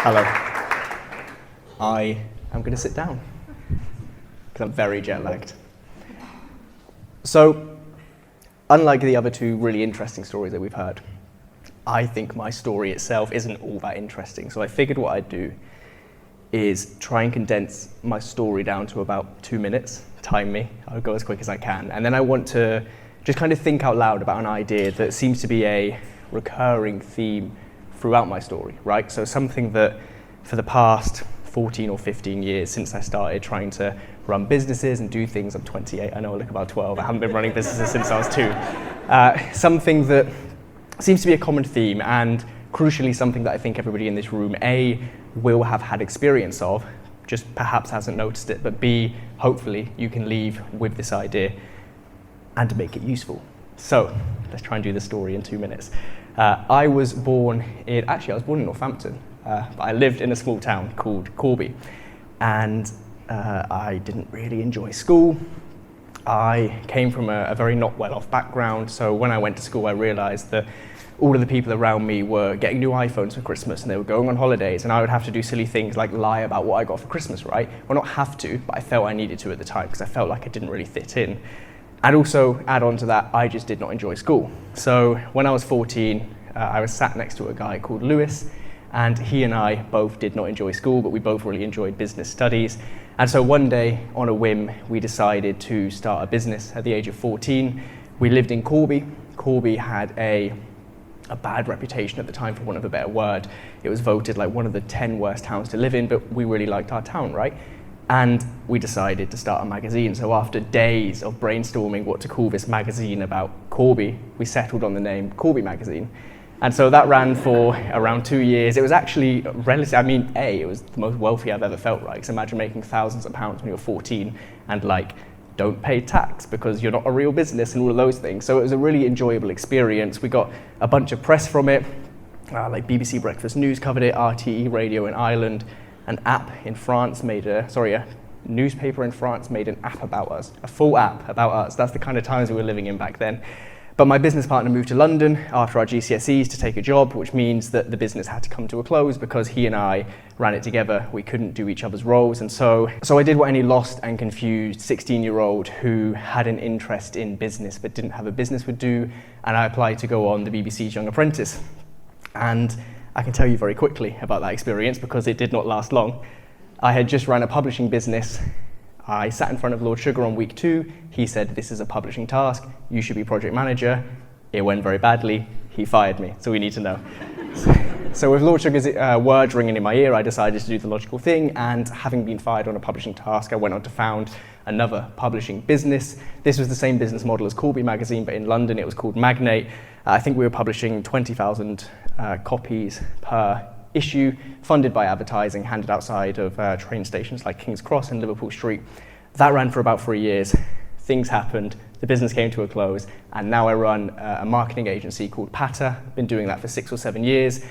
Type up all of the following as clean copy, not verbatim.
Hello. I am going to sit down because I'm very jet lagged. So, unlike the other two really interesting stories that we've heard, I think my story itself isn't all that interesting. So I figured what I'd do is try and condense my story down to about 2 minutes. Time me, I'll go as quick as I can. And then I want to just kind of think out loud about an idea that seems to be a recurring theme throughout my story, right? So something that for the past 14 or 15 years since I started trying to run businesses and do things, I'm 28, I know I look about 12, I haven't been running businesses since I was 2. Something that seems to be a common theme, and crucially something that I think everybody in this room, A, will have had experience of, just perhaps hasn't noticed it, but B, hopefully you can leave with this idea and to make it useful. So let's try and do the story in 2 minutes. I was born in Northampton, but I lived in a small town called Corby, and I didn't really enjoy school. I came from a very not well-off background, so when I went to school I realised that all of the people around me were getting new iPhones for Christmas and they were going on holidays, and I would have to do silly things like lie about what I got for Christmas, right? Well, not have to, but I felt I needed to at the time because I felt like I didn't really fit in. And also, add on to that, I just did not enjoy school. So when I was 14, I was sat next to a guy called Lewis, and he and I both did not enjoy school, but we both really enjoyed business studies. And so one day, on a whim, we decided to start a business at the age of 14. We lived in Corby. Corby had a bad reputation at the time, for want of a better word. It was voted like one of the 10 worst towns to live in, but we really liked our town, right? And we decided to start a magazine. So after days of brainstorming what to call this magazine about Corby, we settled on the name Corby Magazine. And so that ran for around 2 years. It was actually it was the most wealthy I've ever felt, right? Because imagine making thousands of pounds when you're 14 and don't pay tax because you're not a real business and all of those things. So it was a really enjoyable experience. We got a bunch of press from it, like BBC Breakfast News covered it, RTE Radio in Ireland, a newspaper in France made an app about us, a full app about us. That's the kind of times we were living in back then. But my business partner moved to London after our GCSEs to take a job, which means that the business had to come to a close because he and I ran it together. We couldn't do each other's roles. And so I did what any lost and confused 16-year-old who had an interest in business but didn't have a business would do. And I applied to go on the BBC's Young Apprentice. And I can tell you very quickly about that experience because it did not last long. I had just run a publishing business. I sat in front of Lord Sugar on week 2. He said, "This is a publishing task. You should be project manager." It went very badly. He fired me, so we need to know. So with Lord Sugar's words ringing in my ear, I decided to do the logical thing, and having been fired on a publishing task, I went on to found another publishing business. This was the same business model as Corby Magazine, but in London it was called Magnate. I think we were publishing 20,000 copies per issue, funded by advertising, handed outside of train stations like King's Cross and Liverpool Street. That ran for about 3 years. Things happened, the business came to a close, and now I run a marketing agency called Patter. I've been doing that for 6 or 7 years,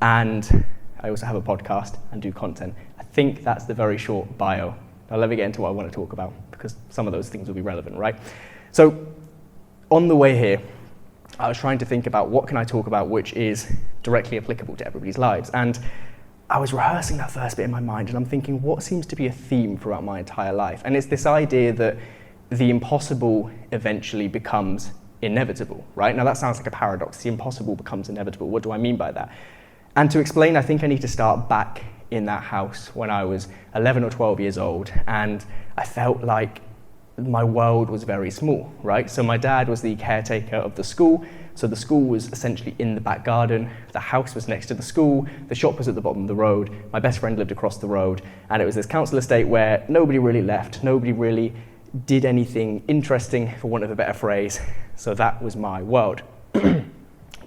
and I also have a podcast and do content. I think that's the very short bio. I'll never get into what I want to talk about, because some of those things will be relevant, right? So, on the way here, I was trying to think about what can I talk about which is directly applicable to everybody's lives. And I was rehearsing that first bit in my mind, and I'm thinking, what seems to be a theme throughout my entire life? And it's this idea that the impossible eventually becomes inevitable, right? Now that sounds like a paradox. The impossible becomes inevitable. What do I mean by that? And to explain, I think I need to start back in that house when I was 11 or 12 years old, and I felt like my world was very small, right? So my dad was the caretaker of the school, so the school was essentially in the back garden, the house was next to the school, the shop was at the bottom of the road, my best friend lived across the road, and it was this council estate where nobody really left, nobody really did anything interesting, for want of a better phrase, so that was my world. But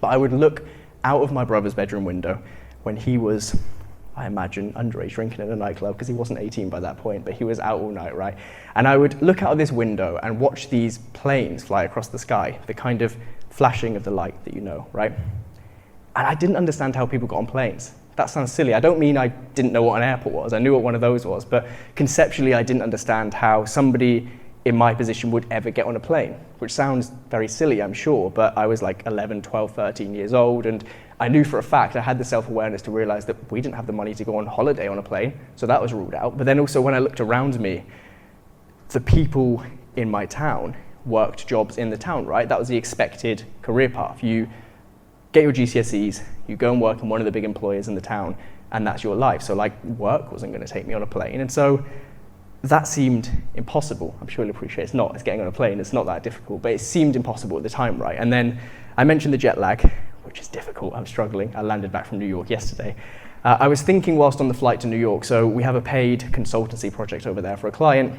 I would look out of my brother's bedroom window when he was, I imagine, underage drinking in a nightclub, because he wasn't 18 by that point, but he was out all night, right? And I would look out of this window and watch these planes fly across the sky, the kind of flashing of the light that you know, right? And I didn't understand how people got on planes. That sounds silly. I don't mean I didn't know what an airport was. I knew what one of those was, but conceptually I didn't understand how somebody in my position would ever get on a plane, which sounds very silly, I'm sure, but I was like 11, 12, 13 years old, and I knew for a fact, I had the self-awareness to realize that we didn't have the money to go on holiday on a plane, so that was ruled out. But then also when I looked around me, the people in my town worked jobs in the town, right? That was the expected career path. You get your GCSEs, you go and work in one of the big employers in the town, and that's your life. So like work wasn't going to take me on a plane. And so that seemed impossible. I'm sure you'll appreciate it's not. It's getting on a plane. It's not that difficult, but it seemed impossible at the time, right? And then I mentioned the jet lag, which is difficult. I'm struggling. I landed back from New York yesterday. I was thinking whilst on the flight to New York, so we have a paid consultancy project over there for a client.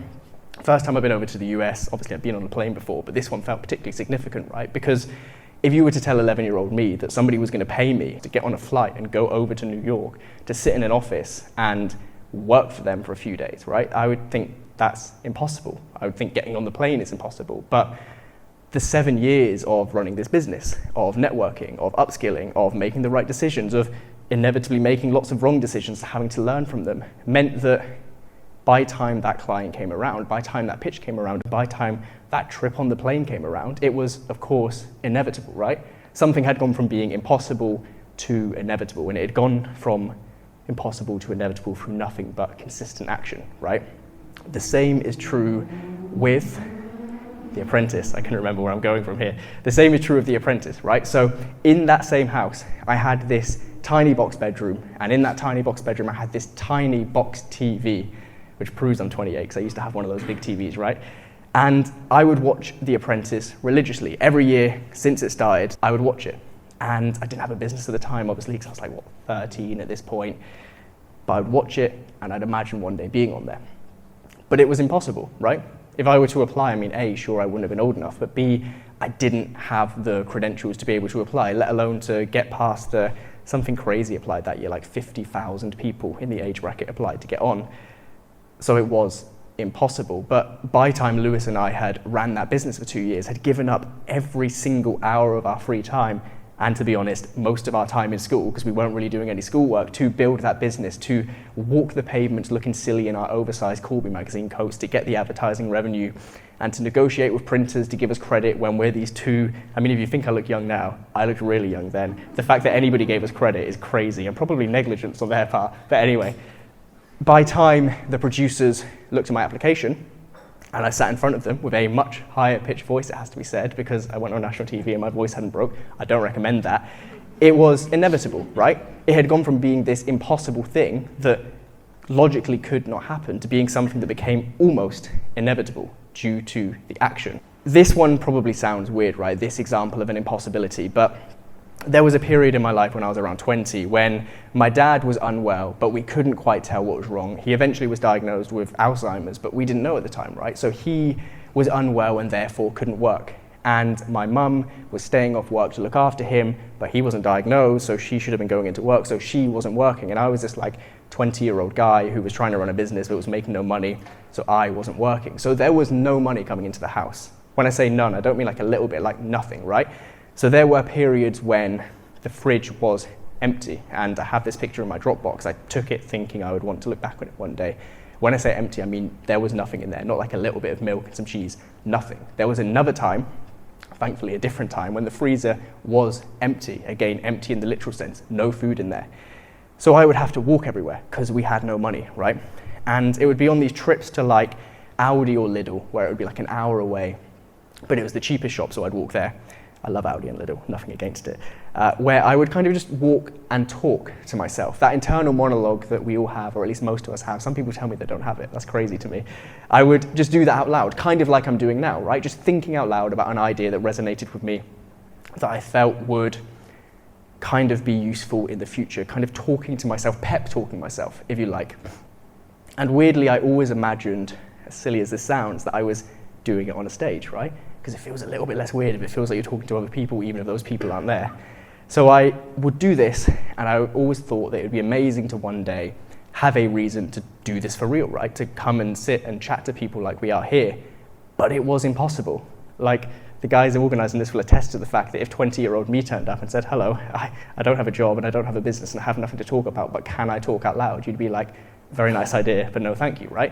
First time I've been over to the US, obviously I've been on a plane before, but this one felt particularly significant, right? Because if you were to tell 11-year-old me that somebody was going to pay me to get on a flight and go over to New York to sit in an office and work for them for a few days, right? I would think that's impossible. I would think getting on the plane is impossible. But the 7 years of running this business, of networking, of upskilling, of making the right decisions, of inevitably making lots of wrong decisions, having to learn from them, meant that by time that client came around, by time that pitch came around, by time that trip on the plane came around, it was, of course, inevitable, right? Something had gone from being impossible to inevitable, and it had gone from impossible to inevitable through nothing but consistent action, right? The same is true with The Apprentice. I can remember where I'm going from here. The same is true of The Apprentice, right? So in that same house, I had this tiny box bedroom, and in that tiny box bedroom, I had this tiny box TV, which proves I'm 28, because I used to have one of those big TVs, right? And I would watch The Apprentice religiously. Every year since it started, I would watch it. And I didn't have a business at the time, obviously, because I was like, 13 at this point. But I'd watch it, and I'd imagine one day being on there. But it was impossible, right? If I were to apply, I mean, A, sure, I wouldn't have been old enough, but B, I didn't have the credentials to be able to apply, let alone to get past something crazy applied that year, like 50,000 people in the age bracket applied to get on. So it was impossible. But by the time Lewis and I had ran that business for 2 years, had given up every single hour of our free time, and to be honest, most of our time in school, because we weren't really doing any schoolwork, to build that business, to walk the pavements looking silly in our oversized Corby magazine coats, to get the advertising revenue, and to negotiate with printers to give us credit when we're these two. I mean, if you think I look young now, I looked really young then. The fact that anybody gave us credit is crazy, and probably negligence on their part. But anyway, by time the producers looked at my application, and I sat in front of them with a much higher pitched voice, it has to be said, because I went on national TV and my voice hadn't broke. I don't recommend that. It was inevitable, right? It had gone from being this impossible thing that logically could not happen to being something that became almost inevitable due to the action. This one probably sounds weird, right? This example of an impossibility, but there was a period in my life when I was around 20 when my dad was unwell, but we couldn't quite tell what was wrong. He eventually was diagnosed with Alzheimer's, but we didn't know at the time, right? So he was unwell and therefore couldn't work. And my mum was staying off work to look after him, but he wasn't diagnosed, so she should have been going into work, so she wasn't working. And I was this like 20-year-old guy who was trying to run a business but was making no money, so I wasn't working. So there was no money coming into the house. When I say none, I don't mean like a little bit, like nothing, right? So there were periods when the fridge was empty, and I have this picture in my Dropbox. I took it thinking I would want to look back on it one day. When I say empty, I mean there was nothing in there, not like a little bit of milk and some cheese, nothing. There was another time, thankfully a different time, when the freezer was empty, again, empty in the literal sense, no food in there. So I would have to walk everywhere because we had no money, right? And it would be on these trips to like Aldi or Lidl, where it would be like an hour away, but it was the cheapest shop, so I'd walk there. I love Aldi and Lidl, nothing against it, where I would kind of just walk and talk to myself. That internal monologue that we all have, or at least most of us have. Some people tell me they don't have it. That's crazy to me. I would just do that out loud, kind of like I'm doing now, right? Just thinking out loud about an idea that resonated with me, that I felt would kind of be useful in the future, kind of talking to myself, pep talking myself, if you like. And weirdly, I always imagined, as silly as this sounds, that I was doing it on a stage, right? Because it feels a little bit less weird if it feels like you're talking to other people, even if those people aren't there. So I would do this, and I always thought that it would be amazing to one day have a reason to do this for real, right? To come and sit and chat to people like we are here. But it was impossible. Like, the guys organising this will attest to the fact that if 20-year-old me turned up and said, hello, I don't have a job and I don't have a business and I have nothing to talk about, but can I talk out loud? You'd be like, very nice idea, but no thank you, right?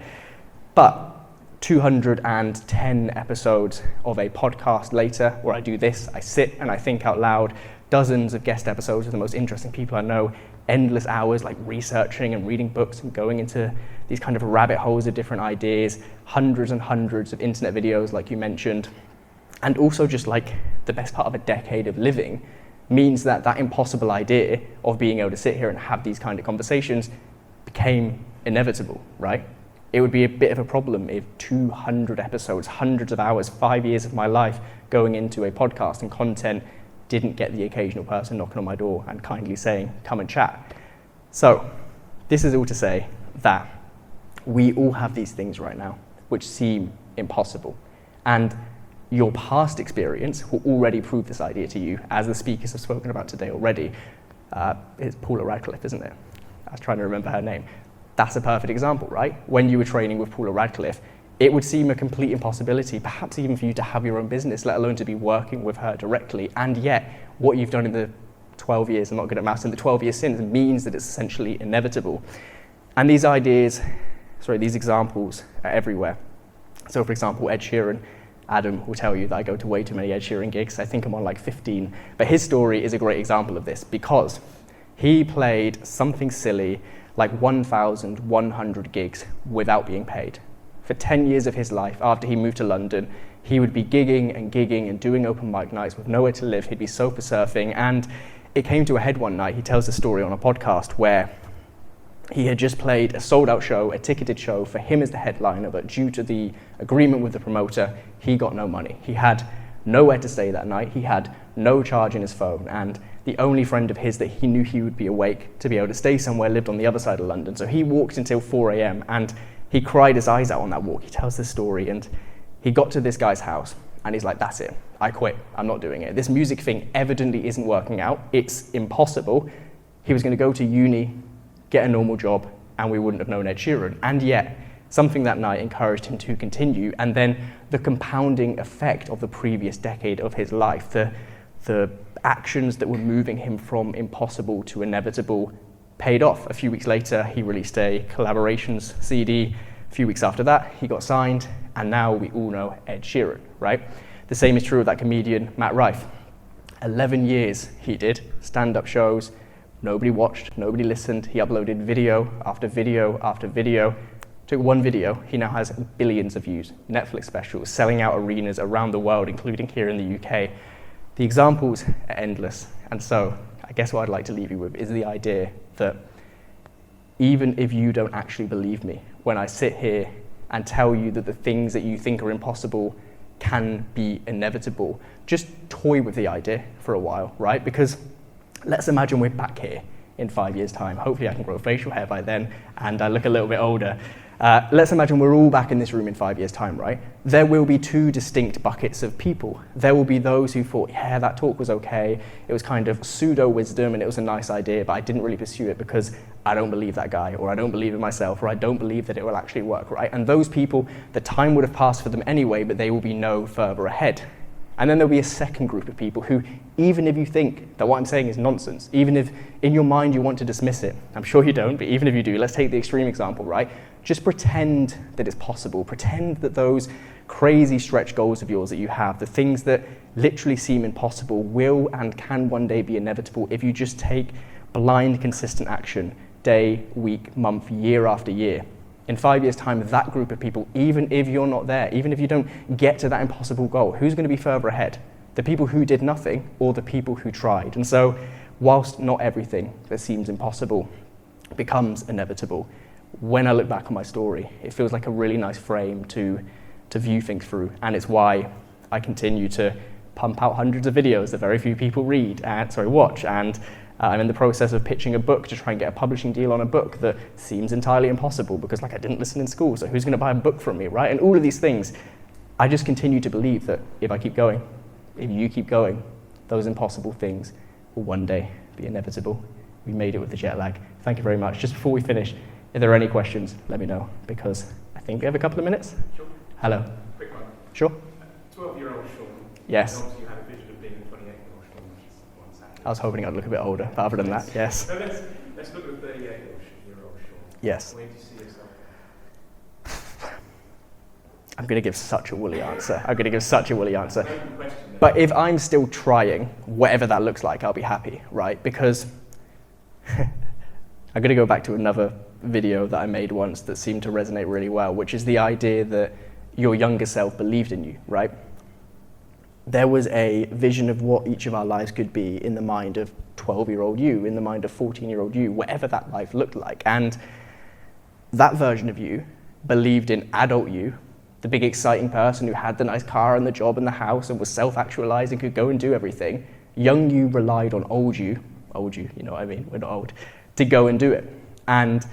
But 210 episodes of a podcast later, where I do this, I sit and I think out loud, dozens of guest episodes with the most interesting people I know, endless hours like researching and reading books and going into these kind of rabbit holes of different ideas, hundreds and hundreds of internet videos like you mentioned, and also just like the best part of a decade of living means that that impossible idea of being able to sit here and have these kind of conversations became inevitable, right? It would be a bit of a problem if 200 episodes, hundreds of hours, 5 years of my life going into a podcast and content didn't get the occasional person knocking on my door and kindly saying, come and chat. So this is all to say that we all have these things right now which seem impossible. And your past experience will already prove this idea to you, as the speakers have spoken about today already. It's Paula Radcliffe, isn't it? I was trying to remember her name. That's a perfect example, right? When you were training with Paula Radcliffe, it would seem a complete impossibility, perhaps even for you to have your own business, let alone to be working with her directly. And yet, what you've done in the 12 years, I'm not good at maths, in the 12 years since means that it's essentially inevitable. And these examples are everywhere. So for example, Ed Sheeran, Adam will tell you that I go to way too many Ed Sheeran gigs. I think I'm on like 15. But his story is a great example of this because he played something silly like 1,100 gigs without being paid. For 10 years of his life, after he moved to London, he would be gigging and doing open mic nights with nowhere to live. He'd be sofa surfing, and it came to a head one night. He tells the story on a podcast where he had just played a sold-out show, a ticketed show for him as the headliner, but due to the agreement with the promoter, he got no money. He had nowhere to stay that night. He had no charge in his phone, and the only friend of his that he knew he would be awake to be able to stay somewhere lived on the other side of London. So he walked until 4 a.m. and he cried his eyes out on that walk. He tells this story, and he got to this guy's house and he's like, that's it, I quit, I'm not doing it. This music thing evidently isn't working out, it's impossible. He was going to go to uni, get a normal job, and we wouldn't have known Ed Sheeran. And yet, something that night encouraged him to continue, and then the compounding effect of the previous decade of his life, the actions that were moving him from impossible to inevitable paid off. A few weeks later, he released a collaborations CD. A few weeks after that, he got signed, and now we all know Ed Sheeran, right? The same is true of that comedian, Matt Rife. 11 years he did stand-up shows. Nobody watched, nobody listened. He uploaded video after video after video. Took one video, he now has billions of views. Netflix specials, selling out arenas around the world, including here in the UK. The examples are endless. And so, I guess what I'd like to leave you with is the idea that even if you don't actually believe me, when I sit here and tell you that the things that you think are impossible can be inevitable, just toy with the idea for a while, right? Because let's imagine we're back here in 5 years' time. Hopefully I can grow facial hair by then and I look a little bit older. Let's imagine we're all back in this room in 5 years' time, right? There will be two distinct buckets of people. There will be those who thought, yeah, that talk was okay. It was kind of pseudo-wisdom and it was a nice idea, but I didn't really pursue it because I don't believe that guy, or I don't believe in myself, or I don't believe that it will actually work, right? And those people, the time would have passed for them anyway, but they will be no further ahead. And then there'll be a second group of people who, even if you think that what I'm saying is nonsense, even if in your mind you want to dismiss it, I'm sure you don't, but even if you do, let's take the extreme example, right? Just pretend that it's possible. Pretend that those crazy stretch goals of yours that you have, the things that literally seem impossible, will and can one day be inevitable if you just take blind, consistent action, day, week, month, year after year. In 5 years' time, that group of people, even if you're not there, even if you don't get to that impossible goal, who's going to be further ahead? The people who did nothing or the people who tried? And so, whilst not everything that seems impossible becomes inevitable, when I look back on my story, it feels like a really nice frame to view things through. And it's why I continue to pump out hundreds of videos that very few people watch. And I'm in the process of pitching a book to try and get a publishing deal on a book that seems entirely impossible because I didn't listen in school, so who's going to buy a book from me, right? And all of these things, I just continue to believe that if I keep going, if you keep going, those impossible things will one day be inevitable. We made it with the jet lag. Thank you very much. Just before we finish, if there are any questions, let me know, because I think we have a couple of minutes. Sure. Hello. Quick one. Sure. 12-year-old Sean. Yes. Obviously you had a vision of being a 28-year-old Sean, which is one sad. I was hoping I'd look a bit older, but other than that, yes. So let's look at 38-year-old Sean. Yes. Where do you see yourself? I'm going to give such a woolly answer. I'm going to give such a woolly answer. Open question then. But if I'm still trying, whatever that looks like, I'll be happy, right? Because I'm going to go back to another video that I made once that seemed to resonate really well, which is the idea that your younger self believed in you, right? There was a vision of what each of our lives could be in the mind of 12-year-old you, in the mind of 14-year-old you, whatever that life looked like. And that version of you believed in adult you, the big exciting person who had the nice car and the job and the house and was self-actualized and could go and do everything. Young you relied on old you, you know what I mean, we're not old, to go and do it. And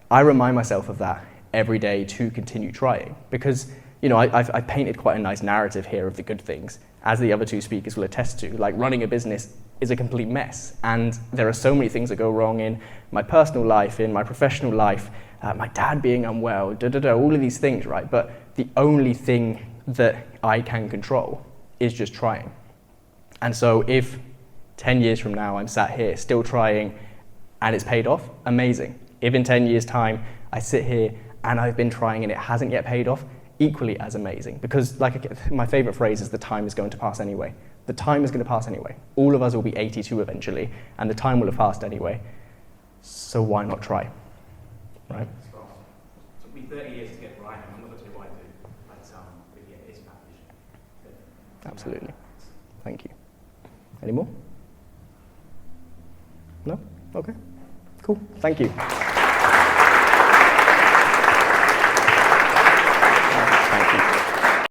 I remind myself of that every day to continue trying, because I painted quite a nice narrative here of the good things, as the other two speakers will attest to. Like, running a business is a complete mess, and there are so many things that go wrong in my personal life, in my professional life, my dad being unwell, all of these things, right? But the only thing that I can control is just trying. And so if 10 years from now I'm sat here still trying and it's paid off, amazing. If in 10 years' time I sit here and I've been trying and it hasn't yet paid off, equally as amazing. Because my favorite phrase is the time is going to pass anyway. The time is going to pass anyway. All of us will be 82 eventually, and the time will have passed anyway. So why not try? Right? Scott, it took me 30 years to get right, and I'm not going to tell you what I do. But yeah, it's about vision. Absolutely. Thank you. Any more? No? Okay. Cool. Thank you.